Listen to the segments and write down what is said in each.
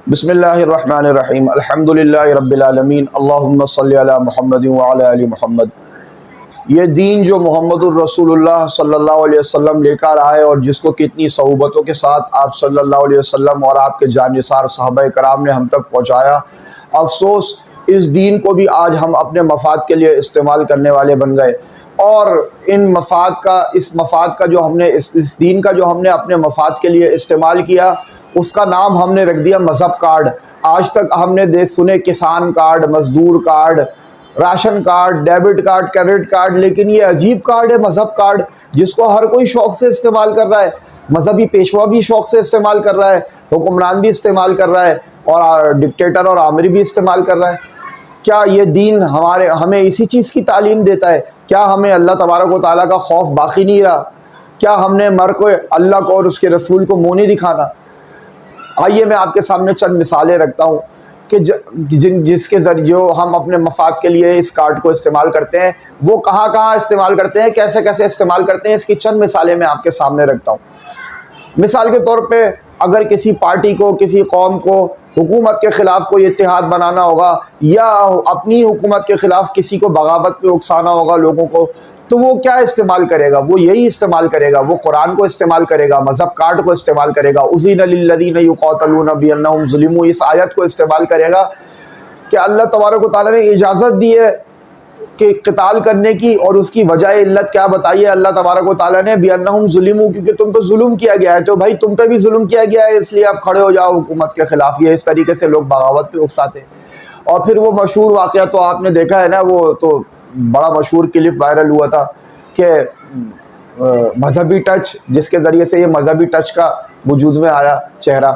بسم اللہ الرحمن الرحیم الحمدللہ رب العالمین اللہم صلی علی محمد وعلی آل محمد۔ یہ دین جو محمد الرسول اللہ صلی اللہ علیہ وسلم لے کر آئے اور جس کو کتنی صعوبتوں کے ساتھ آپ صلی اللہ علیہ وسلم اور آپ کے جانثار صحابہ کرام نے ہم تک پہنچایا، افسوس اس دین کو بھی آج ہم اپنے مفاد کے لیے استعمال کرنے والے بن گئے، اور اس دین کا جو ہم نے اپنے مفاد کے لیے استعمال کیا، اس کا نام ہم نے رکھ دیا مذہب کارڈ۔ آج تک ہم نے سنے کسان کارڈ، مزدور card, ration card, debit card, credit card, لیکن یہ عجیب کارڈ ہے مذہب کارڈ، جس کو ہر کوئی شوق سے استعمال کر رہا ہے۔ مذہبی پیشوا بھی شوق سے استعمال کر رہا ہے، حکمران بھی استعمال کر رہا ہے، اور ڈکٹیٹر اور آمری بھی استعمال کر رہا ہے۔ کیا یہ دین ہمیں اسی چیز کی تعلیم دیتا ہے؟ کیا ہمیں اللہ تبارک و تعالیٰ کا خوف باقی نہیں رہا؟ کیا ہم نے مر کو اللہ کو اور اس کے رسول کو منہ نہیں دکھانا؟ آئیے میں آپ کے سامنے چند مثالیں رکھتا ہوں کہ جس کے ذریعے جو ہم اپنے مفاد کے لیے اس کارڈ کو استعمال کرتے ہیں، وہ کہاں کہاں استعمال کرتے ہیں، کیسے کیسے استعمال کرتے ہیں، اس کی چند مثالیں میں آپ کے سامنے رکھتا ہوں۔ مثال کے طور پہ اگر کسی پارٹی کو، کسی قوم کو حکومت کے خلاف کوئی اتحاد بنانا ہوگا، یا اپنی حکومت کے خلاف کسی کو بغاوت پہ اکسانا ہوگا لوگوں کو، تو وہ کیا استعمال کرے گا؟ وہ یہی استعمال کرے گا، وہ قرآن کو استعمال کرے گا، مذہب کارڈ کو استعمال کرے گا، اذن للذین یقاتلون بانہم ظلموا، اس آیت کو استعمال کرے گا کہ اللہ تبارک و تعالیٰ نے اجازت دی ہے کہ قتال کرنے کی، اور اس کی وجہ علت کیا بتائیے اللہ تبارک و تعالیٰ نے؟ بانہم ظلموا، کیونکہ تم تو ظلم کیا گیا ہے، تو بھائی تم پہ بھی ظلم کیا گیا ہے، اس لیے آپ کھڑے ہو جاؤ حکومت کے خلاف۔ یہ اس طریقے سے لوگ بغاوت پہ اکساتے ہیں۔ اور پھر وہ مشہور واقعہ تو آپ نے دیکھا ہے نا، وہ تو بڑا مشہور کلپ وائرل ہوا تھا کہ مذہبی ٹچ، جس کے ذریعے سے یہ مذہبی ٹچ کا وجود میں آیا چہرہ،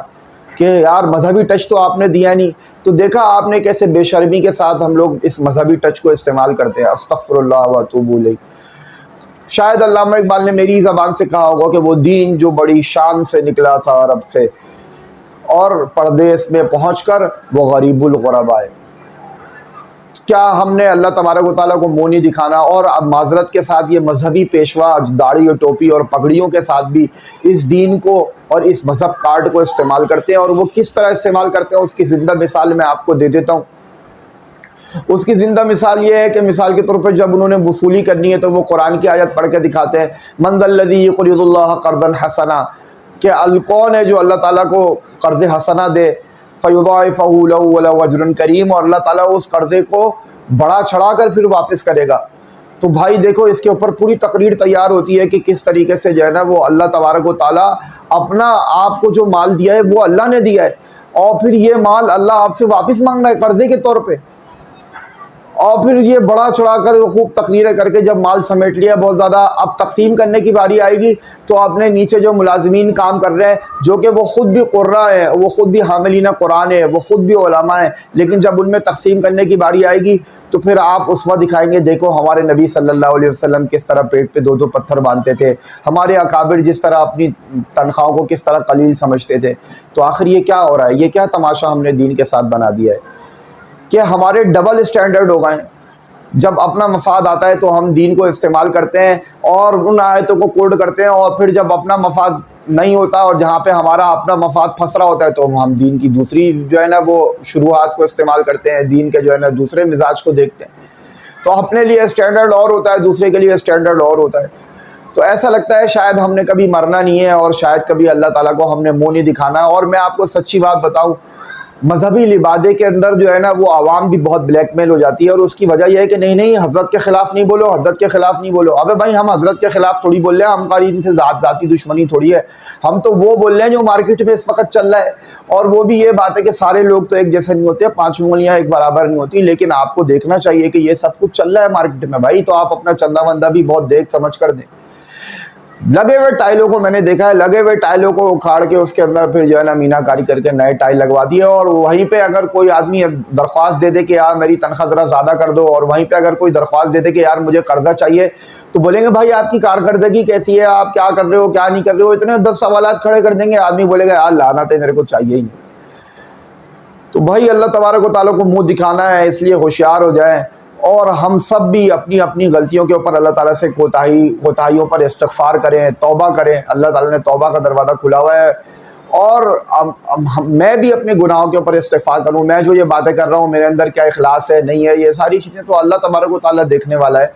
کہ یار مذہبی ٹچ تو آپ نے دیا نہیں، تو دیکھا آپ نے کیسے بے شرمی کے ساتھ ہم لوگ اس مذہبی ٹچ کو استعمال کرتے ہیں۔ استغفر اللہ و اتوب الیہ۔ شاید علامہ اقبال نے میری زبان سے کہا ہوگا کہ وہ دین جو بڑی شان سے نکلا تھا عرب سے، اور پردیس میں پہنچ کر وہ غریب الغرباء ہے۔ کیا ہم نے اللہ تبارک و تعالیٰ کو منہ نہیں دکھانا؟ اور اب معذرت کے ساتھ یہ مذہبی پیشوا داڑھی اور ٹوپی اور پگڑیوں کے ساتھ بھی اس دین کو اور اس مذہب کارڈ کو استعمال کرتے ہیں، اور وہ کس طرح استعمال کرتے ہیں اس کی زندہ مثال میں آپ کو دے دیتا ہوں۔ اس کی زندہ مثال یہ ہے کہ مثال کے طور پر جب انہوں نے وصولی کرنی ہے تو وہ قرآن کی آیت پڑھ کے دکھاتے ہیں، من ذا الذی یقرض اللہ قرضا حسنا، کہ کون ہے جو اللہ تعالیٰ کو قرض حسنہ دے، فَيُضَاعِفَهُ لَهُ وَلَهُ أَجْرٌ كَرِيمٌ، اور اللہ تعالیٰ اس قرضے کو بڑھا چڑھا کر پھر واپس کرے گا۔ تو بھائی دیکھو، اس کے اوپر پوری تقریر تیار ہوتی ہے کہ کس طریقے سے جو ہے نا وہ اللہ تبارک و تعالیٰ اپنا آپ کو جو مال دیا ہے وہ اللہ نے دیا ہے، اور پھر یہ مال اللہ آپ سے واپس مانگ رہا ہے قرضے کے طور پہ، اور پھر یہ بڑا چڑھا کر خوب تقریریں کر کے جب مال سمیٹ لیا بہت زیادہ، اب تقسیم کرنے کی باری آئے گی تو اپنے نیچے جو ملازمین کام کر رہے ہیں، جو کہ وہ خود بھی قراء ہیں، وہ خود بھی حاملین قرآن ہیں، وہ خود بھی علماء ہیں، لیکن جب ان میں تقسیم کرنے کی باری آئے گی تو پھر آپ اسوہ دکھائیں گے، دیکھو ہمارے نبی صلی اللہ علیہ وسلم کس طرح پیٹ پہ 2 پتھر باندھتے تھے، ہمارے اکابر جس طرح اپنی تنخواہوں کو کس طرح قلیل سمجھتے تھے۔ تو آخر یہ کیا ہو رہا ہے؟ یہ کیا تماشا ہم نے دین کے ساتھ بنا دیا ہے کہ ہمارے ڈبل اسٹینڈرڈ ہو گئے ہیں۔ جب اپنا مفاد آتا ہے تو ہم دین کو استعمال کرتے ہیں اور ان آیتوں کو کوٹ کرتے ہیں، اور پھر جب اپنا مفاد نہیں ہوتا اور جہاں پہ ہمارا اپنا مفاد پھنس رہا ہوتا ہے تو ہم دین کی دوسری جو ہے نا وہ شروحات کو استعمال کرتے ہیں، دین کے جو ہے نا دوسرے مزاج کو دیکھتے ہیں۔ تو اپنے لیے اسٹینڈرڈ اور ہوتا ہے، دوسرے کے لیے اسٹینڈرڈ اور ہوتا ہے۔ تو ایسا لگتا ہے شاید ہم نے کبھی مرنا نہیں ہے، اور شاید کبھی اللہ تعالیٰ کو ہم نے منہ نہیں دکھانا ہے۔ اور میں آپ کو سچی بات بتاؤں، مذہبی لبادے کے اندر جو ہے نا وہ عوام بھی بہت بلیک میل ہو جاتی ہے، اور اس کی وجہ یہ ہے کہ نہیں حضرت کے خلاف نہیں بولو، حضرت کے خلاف نہیں بولو۔ ابے بھائی ہم حضرت کے خلاف تھوڑی بول رہے ہیں، ہم ان سے ذاتی دشمنی تھوڑی ہے، ہم تو وہ بول رہے ہیں جو مارکیٹ میں اس وقت چل رہا ہے۔ اور وہ بھی یہ بات ہے کہ سارے لوگ تو ایک جیسے نہیں ہوتے، 5 انگلیاں ایک برابر نہیں ہوتی، لیکن آپ کو دیکھنا چاہیے کہ یہ سب کچھ چل رہا ہے مارکیٹ میں بھائی، تو آپ اپنا چندہ وندہ بھی بہت دیکھ سمجھ کر دیں۔ لگے ہوئے ٹائلوں کو میں نے دیکھا ہے، لگے ہوئے ٹائلوں کو اکھاڑ کے اس کے اندر پھر جو ہے نا مینا کاری کر کے نئے ٹائل لگوا دیے، اور وہیں پہ اگر کوئی آدمی درخواست دے دے کہ یار میری تنخواہ ذرا زیادہ کر دو، اور وہیں پہ اگر کوئی درخواست دے دے کہ یار مجھے قرضہ چاہیے، تو بولیں گے بھائی آپ کی کارکردگی کیسی ہے، آپ کیا کر رہے ہو، کیا نہیں کر رہے ہو، اتنے 10 سوالات کھڑے کر دیں گے، آدمی بولے گا یار لعنت ہے میرے کو چاہیے ہی نہیں۔ تو بھائی اللہ تبارک و تعالیٰ کو منہ دکھانا ہے، اس لیے ہوشیار ہو جائیں، اور ہم سب بھی اپنی اپنی غلطیوں کے اوپر اللہ تعالیٰ سے کوتاہیوں پر استغفار کریں، توبہ کریں۔ اللہ تعالیٰ نے توبہ کا دروازہ کھلا ہوا ہے، اور میں بھی اپنے گناہوں کے اوپر استغفار کروں. میں جو یہ باتیں کر رہا ہوں میرے اندر کیا اخلاص ہے نہیں ہے، یہ ساری چیزیں تو اللہ تبارک و تعالیٰ دیکھنے والا ہے.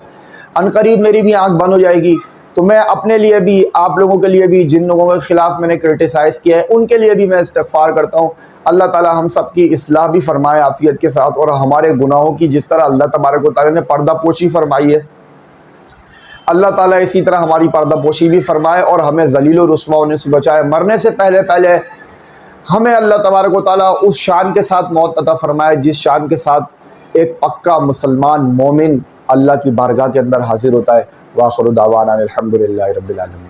عنقریب میری بھی آنکھ بند ہو جائے گی تو میں اپنے لیے بھی، آپ لوگوں کے لیے بھی، جن لوگوں کے خلاف میں نے کرٹیسائز کیا ہے ان کے لیے بھی میں استغفار کرتا ہوں. اللہ تعالیٰ ہم سب کی اصلاح بھی فرمائے عافیت کے ساتھ، اور ہمارے گناہوں کی جس طرح اللہ تبارک و تعالیٰ نے پردہ پوشی فرمائی ہے، اللہ تعالیٰ اسی طرح ہماری پردہ پوشی بھی فرمائے اور ہمیں ذلیل و رسوا ہونے سے بچائے. مرنے سے پہلے پہلے ہمیں اللہ تبارک و تعالیٰ اس شان کے ساتھ موت عطا فرمائے جس شان کے ساتھ ایک پکا مسلمان مومن اللہ کی بارگاہ کے اندر حاضر ہوتا ہے. وآخر دعوانا الحمدللہ رب العالمین.